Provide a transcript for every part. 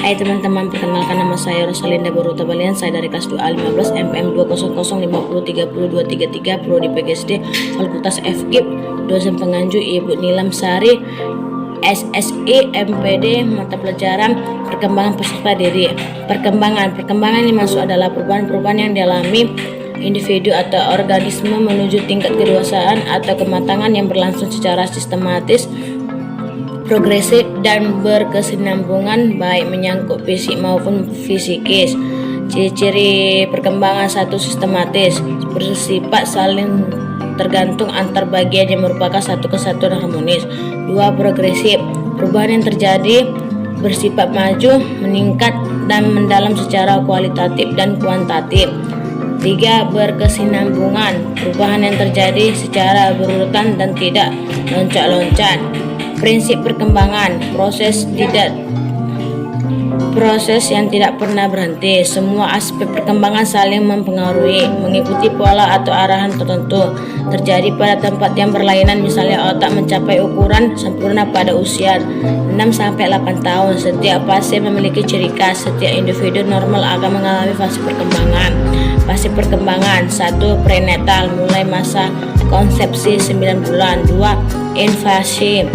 Hai teman-teman, perkenalkan nama saya Rosalinda Boruta Balian. Saya dari kelas 2A 15 MPM 200503033 Prodi PGSD Fakultas FKIP. Dosen penganju Ibu Nilam Sari, SSI MPD, mata pelajaran perkembangan peserta diri. Perkembangan yang masuk adalah perubahan-perubahan yang dialami individu atau organisme menuju tingkat kedewasaan atau kematangan yang berlangsung secara sistematis, progresif dan berkesinambungan, baik menyangkut fisik maupun fisikis. Ciri-ciri perkembangan: 1. Sistematis, bersifat saling tergantung antar bagian yang merupakan satu kesatuan harmonis. 2. Progresif, perubahan yang terjadi bersifat maju, meningkat dan mendalam secara kualitatif dan kuantitatif. 3. Berkesinambungan, perubahan yang terjadi secara berurutan dan tidak loncat-loncat. Prinsip perkembangan, proses yang tidak pernah berhenti. Semua aspek perkembangan saling mempengaruhi, mengikuti pola atau arahan tertentu. Terjadi pada tempat yang berlainan, misalnya otak mencapai ukuran sempurna pada usia 6-8 tahun. Setiap fase memiliki ciri khas. Setiap individu normal akan mengalami fase perkembangan. Fase perkembangan: 1. Prenatal, mulai masa konsepsi 9 bulan. 2. Infasi,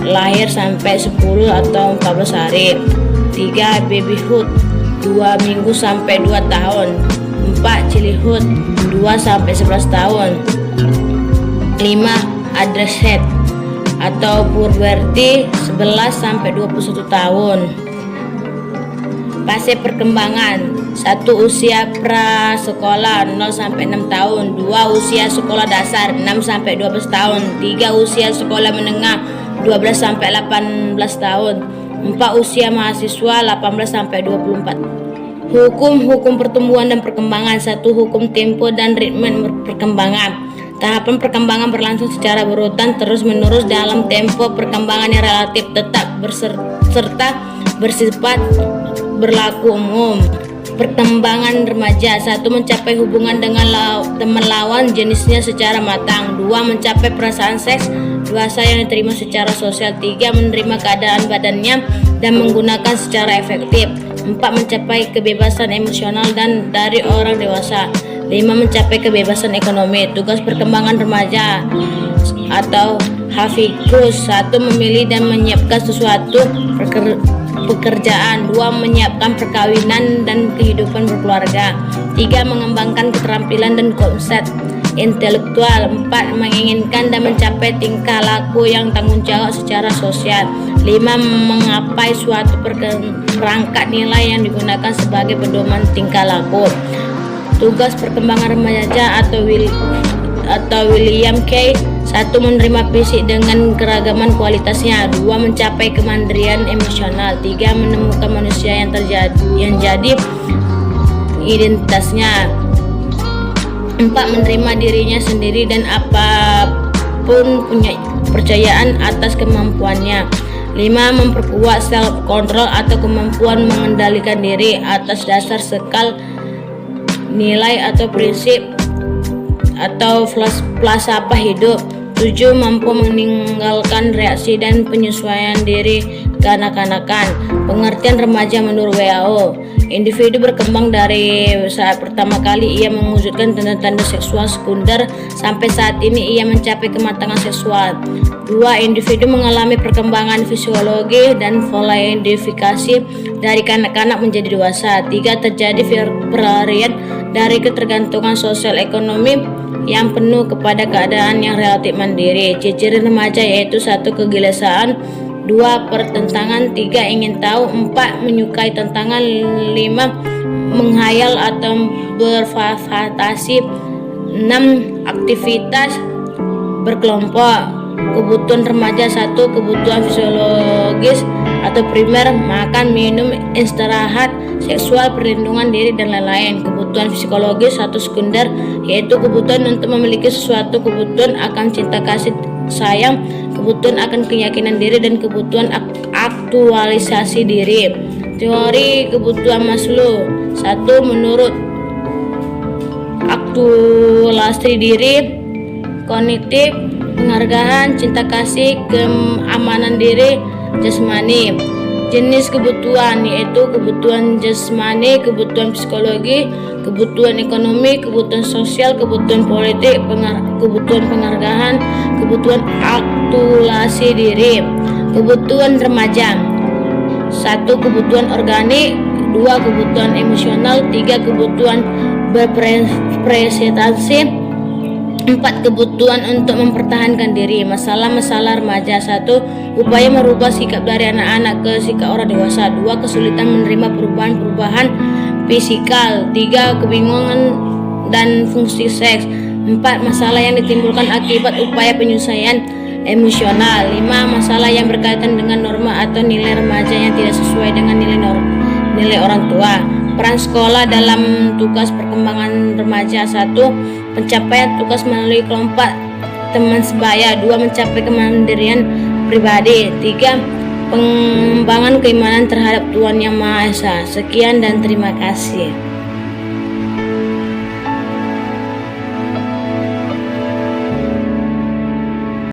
lahir sampai 10 atau 14 hari. 3. Babyhood, 2 minggu sampai 2 tahun. 4. Childhood, 2 sampai 11 tahun. 5. Adolescent atau puberty, 11 sampai 21 tahun. Fase perkembangan: 1. Usia prasekolah 0 sampai 6 tahun. 2. Usia sekolah dasar 6 sampai 12 tahun. 3. Usia sekolah menengah 12 sampai 18 tahun. 4. Usia mahasiswa 18 sampai 24. Hukum pertumbuhan dan perkembangan: 1. Hukum tempo dan ritme perkembangan. Tahapan perkembangan berlangsung secara berurutan terus-menerus dalam tempo perkembangan yang relatif tetap serta bersifat berlaku umum. Perkembangan remaja: 1. Mencapai hubungan dengan teman lawan jenisnya secara matang. 2. Mencapai perasaan seks dewasa yang diterima secara sosial. 3. Menerima keadaan badannya dan menggunakan secara efektif. 4. Mencapai kebebasan emosional dan dari orang dewasa. 5. Mencapai kebebasan ekonomi. Tugas perkembangan remaja atau hafikus: 1. Memilih dan menyiapkan sesuatu pekerjaan. 2. Menyiapkan perkawinan dan kehidupan berkeluarga. 3. Mengembangkan keterampilan dan konsep intelektual. 4. Menginginkan dan mencapai tingkah laku yang tanggung jawab secara sosial. 5. Mengapai suatu perangkat nilai yang digunakan sebagai pedoman tingkah laku. Tugas perkembangan remaja atau William K. 1. Menerima fisik dengan keragaman kualitasnya. 2. Mencapai kemandirian emosional. 3. Menemukan manusia yang jadi identitasnya. 4. Menerima dirinya sendiri dan apapun punya percayaan atas kemampuannya. 5. Memperkuat self control atau kemampuan mengendalikan diri atas dasar skala nilai atau prinsip atau falsafah hidup. 7. Mampu meninggalkan reaksi dan penyesuaian diri kekanak-kanakan. Pengertian remaja menurut WHO: individu berkembang dari saat pertama kali ia mewujudkan tanda-tanda seksual sekunder sampai saat ini ia mencapai kematangan seksual. 2. Individu mengalami perkembangan fisiologi dan fluidifikasi dari kanak-kanak menjadi dewasa. 3. Terjadi peralihan dari ketergantungan sosial ekonomi yang penuh kepada keadaan yang relatif mandiri. Ciri remaja yaitu: 1. Kegelisahan. 2. Pertentangan. 3. Ingin tahu. 4. Menyukai tantangan. 5. Menghayal atau berfantasi. 6. Aktivitas berkelompok. Kebutuhan remaja: 1. Kebutuhan fisiologis atau primer, makan, minum, istirahat, seksual, perlindungan diri dan lain-lain. Kebutuhan psikologis: 1. Sekunder, yaitu kebutuhan untuk memiliki sesuatu, kebutuhan akan cinta kasih sayang, kebutuhan akan keyakinan diri, dan kebutuhan aktualisasi diri. Teori kebutuhan Maslow: 1. Menurut aktualisasi diri, kognitif, penghargaan, cinta kasih, keamanan diri, jasmani. Jenis kebutuhan yaitu kebutuhan jasmani, kebutuhan psikologi, kebutuhan ekonomi, kebutuhan sosial, kebutuhan politik, kebutuhan penghargaan, kebutuhan akulturasi diri. Kebutuhan remaja: 1. Kebutuhan organik, 2. Kebutuhan emosional, 3. Kebutuhan berprestasi, 4. Kebutuhan untuk mempertahankan diri. Masalah-masalah remaja: 1. Upaya merubah sikap dari anak-anak ke sikap orang dewasa, 2. Kesulitan menerima perubahan-perubahan fisikal, 3. Kebingungan dan fungsi seks, 4. Masalah yang ditimbulkan akibat upaya penyelesaian emosional, 5. Masalah yang berkaitan dengan norma atau nilai remaja yang tidak sesuai dengan nilai orang tua. Peran sekolah dalam tugas perkembangan remaja: 1. Pencapaian tugas melalui kelompok teman sebaya, 2. Mencapai kemandirian pribadi, 3. Pengembangan keimanan terhadap Tuhan Yang Maha Esa. Sekian dan terima kasih.